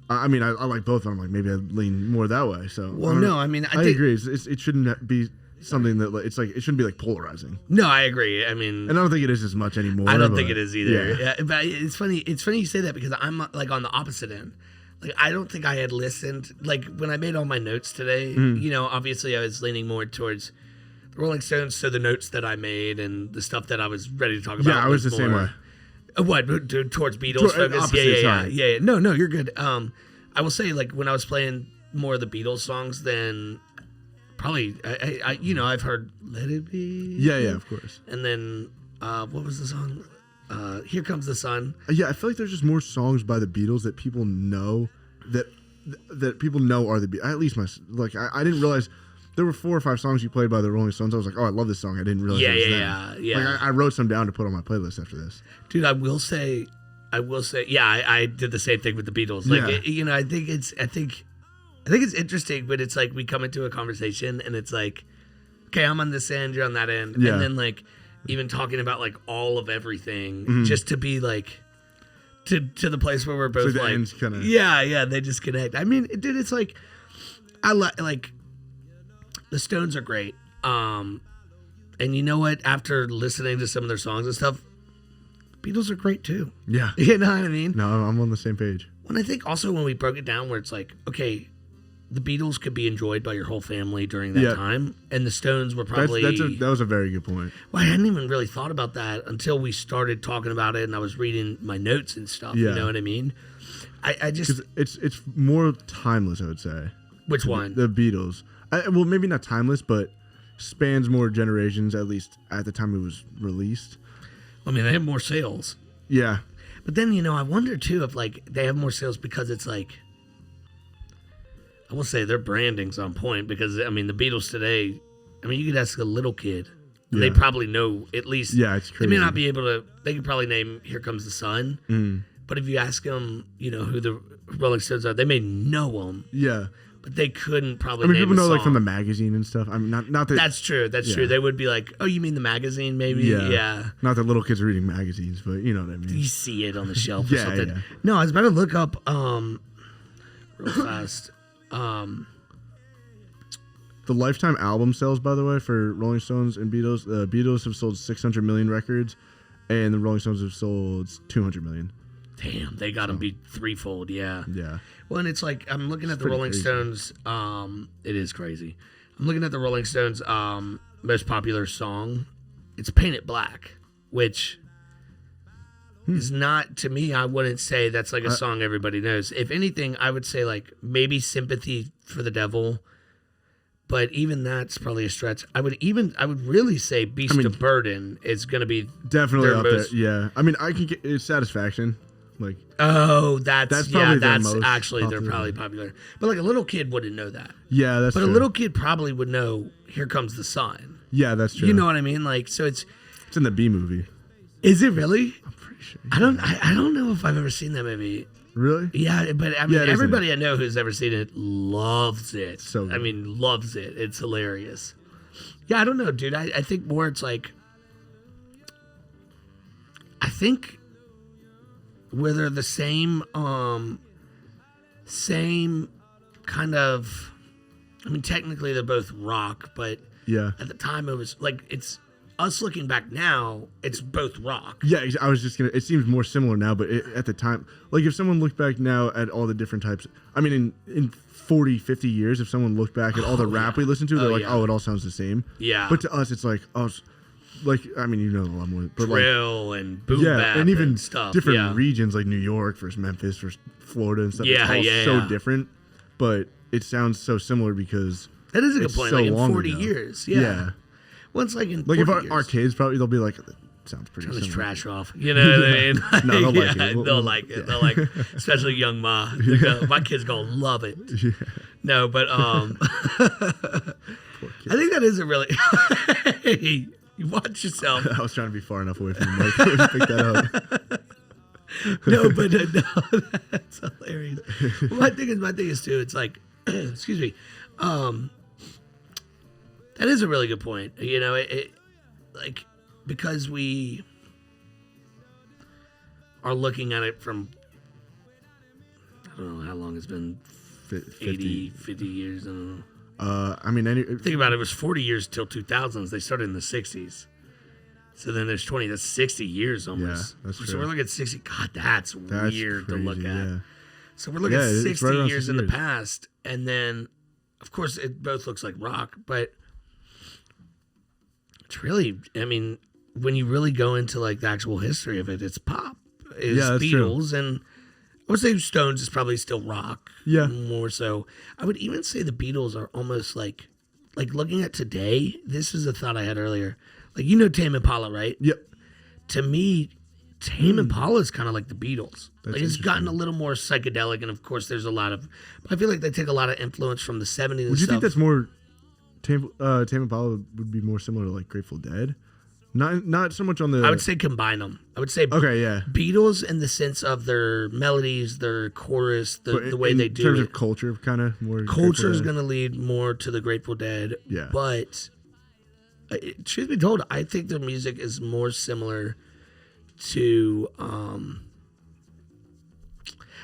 I mean, I like both of them. I'm like, maybe I lean more that way. So well, no, I mean, I agree. It shouldn't be something that like, it's like it shouldn't be like polarizing. No, I agree. I mean, and I don't think it is as much anymore. I don't think it is either. Yeah, but it's funny. It's funny you say that because I'm like on the opposite end. Like I don't think I had listened. Like when I made all my notes today, you know, obviously I was leaning more towards the Rolling Stones. So the notes that I made and the stuff that I was ready to talk about. Yeah, I was the same way. What towards Beatles focus? Yeah. No, you're good. I will say, like when I was playing more of the Beatles songs, then probably I you know I've heard "Let It Be." Yeah, of course. And then what was the song? "Here Comes the Sun." Yeah, I feel like there's just more songs by the Beatles that people know that people know are the Beatles. At least I didn't realize. There were 4 or 5 songs you played by the Rolling Stones. I was like, oh, I love this song. I didn't realize it was them. Yeah. Like, I wrote some down to put on my playlist after this. Dude, I will say, yeah, I did the same thing with the Beatles. Like, you know, I think it's interesting, but it's like we come into a conversation and it's like, okay, I'm on this end, you're on that end, and then like even talking about like all of everything, just to be like to the place where we're both so like, kinda... they just connect. I mean, dude, it's like I like. The Stones are great. And you know what? After listening to some of their songs and stuff, Beatles are great too. Yeah. You know what I mean? No, I'm on the same page. And I think also when we broke it down where it's like, okay, the Beatles could be enjoyed by your whole family during that time. And the Stones were probably... That was a very good point. Well, I hadn't even really thought about that until we started talking about it and I was reading my notes and stuff. Yeah. You know what I mean? I just... It's more timeless, I would say. Which one? The Beatles. Well, maybe not timeless, but spans more generations, at least at the time it was released. I mean, they have more sales. Yeah. But then, you know, I wonder, too, if, like, they have more sales because it's, like, I will say their branding's on point because, I mean, the Beatles today, I mean, you could ask a little kid, and they probably know at least. Yeah, it's crazy. They may not be able to, they could probably name Here Comes the Sun, but if you ask them, you know, who the Rolling Stones are, they may know them. Yeah. But they couldn't probably. I mean, name people know song. like from the magazine and stuff. I mean, not that. That's true. That's true. They would be like, "Oh, you mean the magazine? Maybe." Yeah. Not that little kids are reading magazines, but you know what I mean. You see it on the shelf or something. Yeah. No, I was about to look up real fast. The lifetime album sales, by the way, for Rolling Stones and Beatles. The Beatles have sold 600 million records, and the Rolling Stones have sold 200 million. Damn, they got them beat threefold. Yeah. Yeah. Well, and it's like I'm looking at the Rolling Stones. It is crazy. I'm looking at the Rolling Stones' most popular song. It's "Paint It Black," which is not, to me, I wouldn't say that's like a song everybody knows. If anything, I would say like maybe "Sympathy for the Devil," but even that's probably a stretch. I would really say "Beast of Burden" is going to be definitely up there. Yeah, I mean, I can get it's "Satisfaction." Like, oh, that's probably that's actually they're probably popular. But like a little kid wouldn't know that. Yeah, that's. But true. A little kid probably would know "Here Comes the Sun." Yeah, that's true. You know what I mean? Like, so it's in the B movie. Is it really? I'm pretty sure. I don't know if I've ever seen that movie. Really? Yeah, but I mean, everybody I know who's ever seen it loves it. So good. I mean, loves it. It's hilarious. Yeah, I don't know, dude. I think more it's like, I think where they're the same kind of, I mean, technically they're both rock, but at the time it was like, it's us looking back now, it's both rock. Yeah, I was just it seems more similar now, but at the time, like if someone looked back now at all the different types, I mean, in 40, 50 years, if someone looked back at all the rap we listen to, they're like, oh, it all sounds the same. Yeah. But to us, it's like, oh, like, I mean, you know a lot more. But drill and boom bap and even stuff. Different regions like New York versus Memphis versus Florida and stuff. It's all so different, but it sounds so similar because that is a good point. So like in 40 ago. years. Yeah. Well, it's like in 40 if years. our kids probably, they'll be like, that sounds pretty similar. Trash off. You know what I mean? No, they'll like it. They'll like it. They'll like it. Especially young Ma. My kid's going to love it. Yeah. No, but... Poor kid. I think that is a really. Hey, you watch yourself. I was trying to be far enough away from the mic to pick that up. No, but no, that's hilarious. My thing is too. It's like, excuse me, that is a really good point. You know, it like because we are looking at it from I don't know how long it's been 50 years. I don't know. I mean, Think about it. It was 40 years till 2000s. They started in the 60s. So then there's 20. That's 60 years almost. Yeah, that's true. So we're looking at 60. God, that's weird to look at. Yeah. So we're looking at it's 60 right around years 60 in the years. past. And then, of course, it both looks like rock. But it's really, I mean, when you really go into like the actual history of it, it's pop. It's Yeah, that's Beatles. And I would say Stones is probably still rock. Yeah. More so. I would even say the Beatles are almost like looking at today, this is a thought I had earlier. Like, you know Tame Impala, right? Yep. To me, Tame Impala is kind of like the Beatles. That's Like, it's gotten a interesting. little more psychedelic, and of course, there's a lot of. But I feel like they take a lot of influence from the 70s. And Would you stuff. think that's more Tame Impala would be more similar to like Grateful Dead? Not so much on the. I would say combine them. I would say Okay, yeah. Beatles in the sense of their melodies, their chorus, But the way in they do terms it. of culture, kind of more. Culture is Grateful Dead. going to lead more to the Grateful Dead. Yeah. But truth be told, I think their music is more similar to.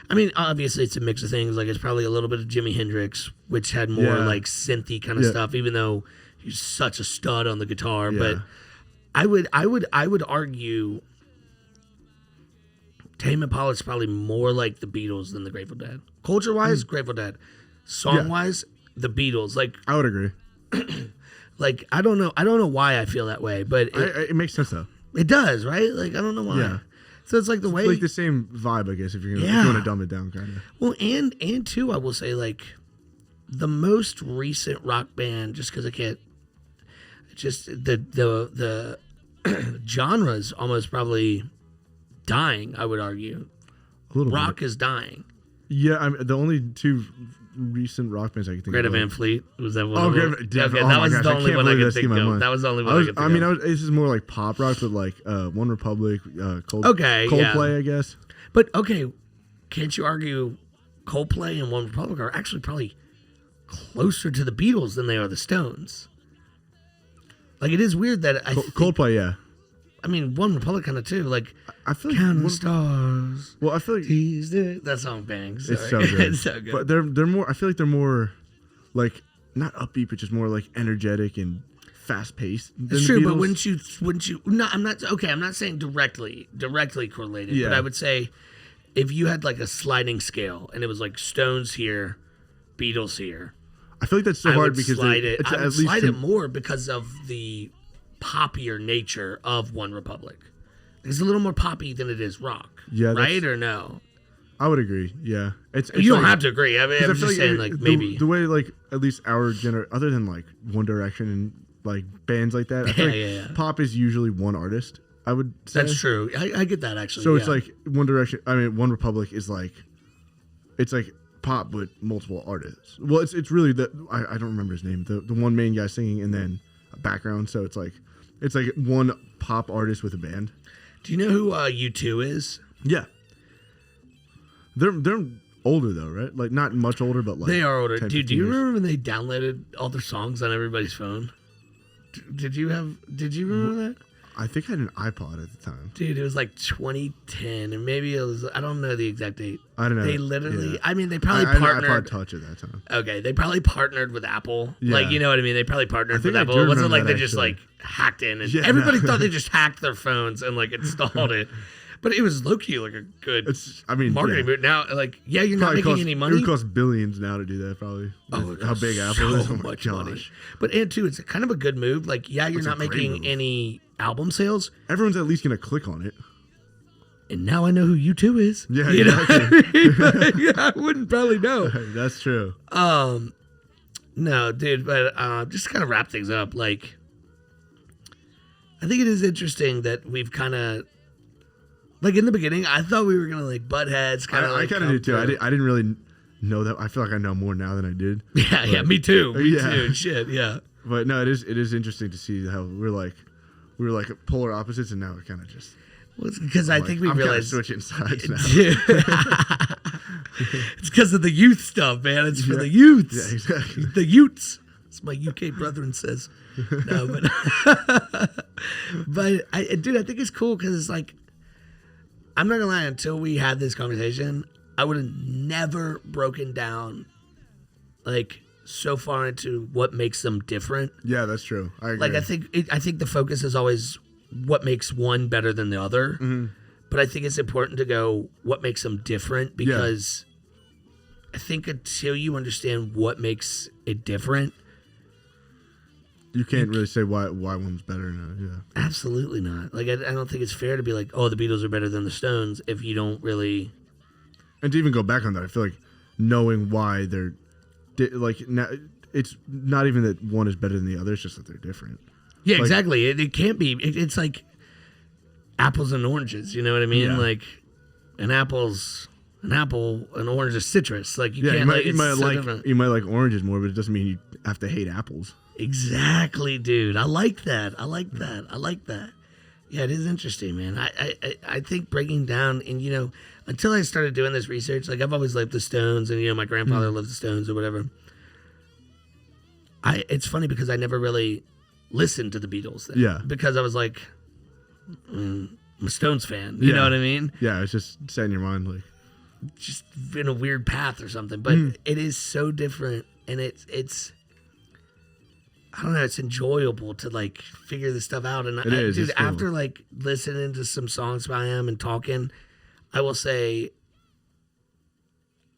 I mean, obviously, it's a mix of things. Like, it's probably a little bit of Jimi Hendrix, which had more Yeah. like synthy kind of Yeah. stuff. Even though he's such a stud on the guitar, Yeah. but I would argue Tame Impala is probably more like the Beatles than the Grateful Dead. Culture wise, Grateful Dead. Song wise, the Beatles. I would agree. Like I don't know why I feel that way, but It makes sense though. it does, right? Like I don't know why. Yeah. So it's like the way Like the same vibe, I guess, if you Yeah. want to dumb it down, kind of. well, and too, I will say like the most recent rock band, just because I can't, just the genre's almost probably dying. I would argue A little rock bit. is dying. Yeah, the only two recent rock bands I can think Greta of. Van Fleet was that one? Oh, of them? Greta, definitely. Okay, Oh that my was gosh, the I only can't one I believe could that's think in my of. mind. That was the only one I could think of. this is more like pop rock, but like One Republic, Okay, yeah. Coldplay, I guess. But okay, can't you argue Coldplay and One Republic are actually probably closer to the Beatles than they are the Stones? Like it is weird that I think, Coldplay, yeah. I mean One Republic kind of too. Like I feel like counting stars. Well, I feel like That song bangs. it's Sorry. so good. It's so good. But they're more. I feel like they're more like not upbeat, but just more like energetic and fast paced. It's true, but wouldn't you? No, I'm not. Okay, I'm not saying directly correlated. Yeah. But I would say if you had like a sliding scale and it was like Stones here, Beatles here. I feel like that's so I hard would because slide it. it's I at would least slide to- it more because of the poppier nature of One Republic. It's a little more poppy than it is rock. Yeah, that's- right or no? I would agree. Yeah, it's You don't like- have to agree. I mean, 'cause I'm I feel just saying, like maybe. the way like at least our other than like One Direction and like bands like that. I feel Yeah, like yeah. pop is usually one artist. I would say That's true. I get that actually. So it's yeah. like One Direction. I mean, One Republic is like, it's like pop with multiple artists. Well, it's really I don't remember his name. The one main guy singing and then a background. So it's like one pop artist with a band. Do you know who U2 is? Yeah. They're older though, right? Like not much older, but like They are older. 10, Dude, do 15 you years. remember when they downloaded all their songs on everybody's phone? Did you remember that? I think I had an iPod at the time. Dude, it was like 2010, or maybe it was, I don't know the exact date. I don't know. They literally, Yeah. I mean, they probably I had an partnered. iPod Touch at that time. Okay, they probably partnered with Apple. Yeah. Like, you know what I mean? They probably partnered think with I Apple. do It wasn't remember like they that, just actually. like hacked in and Yeah, everybody no. thought they just hacked their phones and like installed it. But it was low key like a good marketing yeah. move. Now, like, yeah, you're not Probably making cost- any It money. would cost billions now to do that, probably. Oh, it How costs big Apple is. so Oh my much gosh. money. But and too, it's kind of a good move. Like, yeah, you're It's a not great making move. any album sales. Everyone's at least gonna click on it. And now I know who U2 is. Yeah, You know exactly. what I mean? Like, yeah, I wouldn't probably know. That's true. No, dude, but just to kind of wrap things up, like, I think it is interesting that we've kind of, like, in the beginning, I thought we were going to, like, butt heads. I kind of do too. I didn't really know that. I feel like I know more now than I did. Yeah, me too. Me Yeah. too. Shit, yeah. But no, it is interesting to see how we were like polar opposites, and now we're kind of just. Well, because I think we I'm realized switching sides now. It's because of the youth stuff, man. It's for Yeah. the youths. Yeah, exactly. The youths. As my UK brethren says. No, but dude, I think it's cool because it's like, I'm not gonna lie. Until we had this conversation, I would have never broken down like so far into what makes them different. Yeah, that's true. I agree. Like I think the focus is always what makes one better than the other. Mm-hmm. But I think it's important to go what makes them different because I think until you understand what makes it different, you can't really say why one's better. Yeah. Absolutely not. Like I don't think it's fair to be like, oh, the Beatles are better than the Stones if you don't really. And to even go back on that, I feel like knowing why they're it's not even that one is better than the other. It's just that they're different. Yeah, Like- exactly. It can't be. It's like apples and oranges. You know what I mean? Yeah. Like an apple's an apple, an orange is citrus. Like you Yeah, can't. you might like oranges more, but it doesn't mean you have to hate apples. Exactly, dude. I like that. Yeah, it is interesting, man. I think breaking down and until I started doing this research, like I've always loved the Stones, and my grandfather loved the Stones or whatever. It's funny because I never really listened to the Beatles then. Yeah. Because I was like, I'm a Stones fan. You know what I mean? Yeah, it's just set in your mind like. Just in a weird path or something. But it is so different, and it's I don't know, it's enjoyable to like figure this stuff out. And It is, dude, it's cool. after like listening to some songs by him and talking, I will say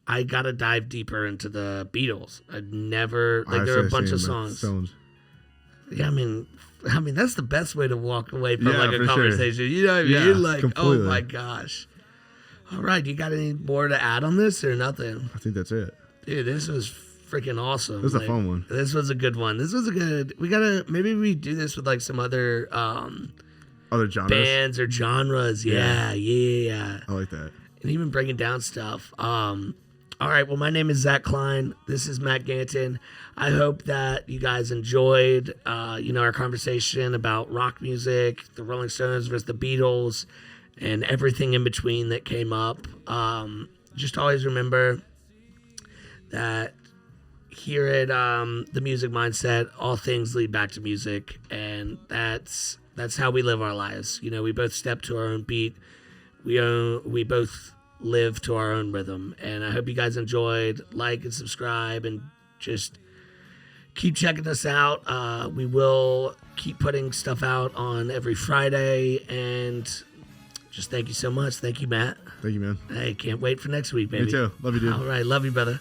I gotta dive deeper into the Beatles. I'd never like there are a bunch of songs. Yeah, I mean that's the best way to walk away from Yeah, like for a sure. conversation. You know what I mean? Yeah, Like, completely. oh my gosh. All right, you got any more to add on this or nothing? I think that's it. Dude, this was freaking awesome. This was a fun one. This was a good one. Maybe we do this with like some other Other genres. bands or genres. Yeah. I like that. And even breaking down stuff. All right, well, my name is Zach Cline. This is Matt Ganton. I hope that you guys enjoyed, our conversation about rock music, the Rolling Stones versus the Beatles, and everything in between that came up. Just always remember that here at the Music Mindset, all things lead back to music, and that's how we live our lives. We both step to our own beat. We both live to our own rhythm, and I hope you guys enjoyed. Like and subscribe, and just keep checking us out. We will keep putting stuff out on every Friday, and just thank you so much. Thank you, Matt. Thank you, man. Hey, can't wait for next week, baby. Me too. Love you, dude. All right, love you, brother.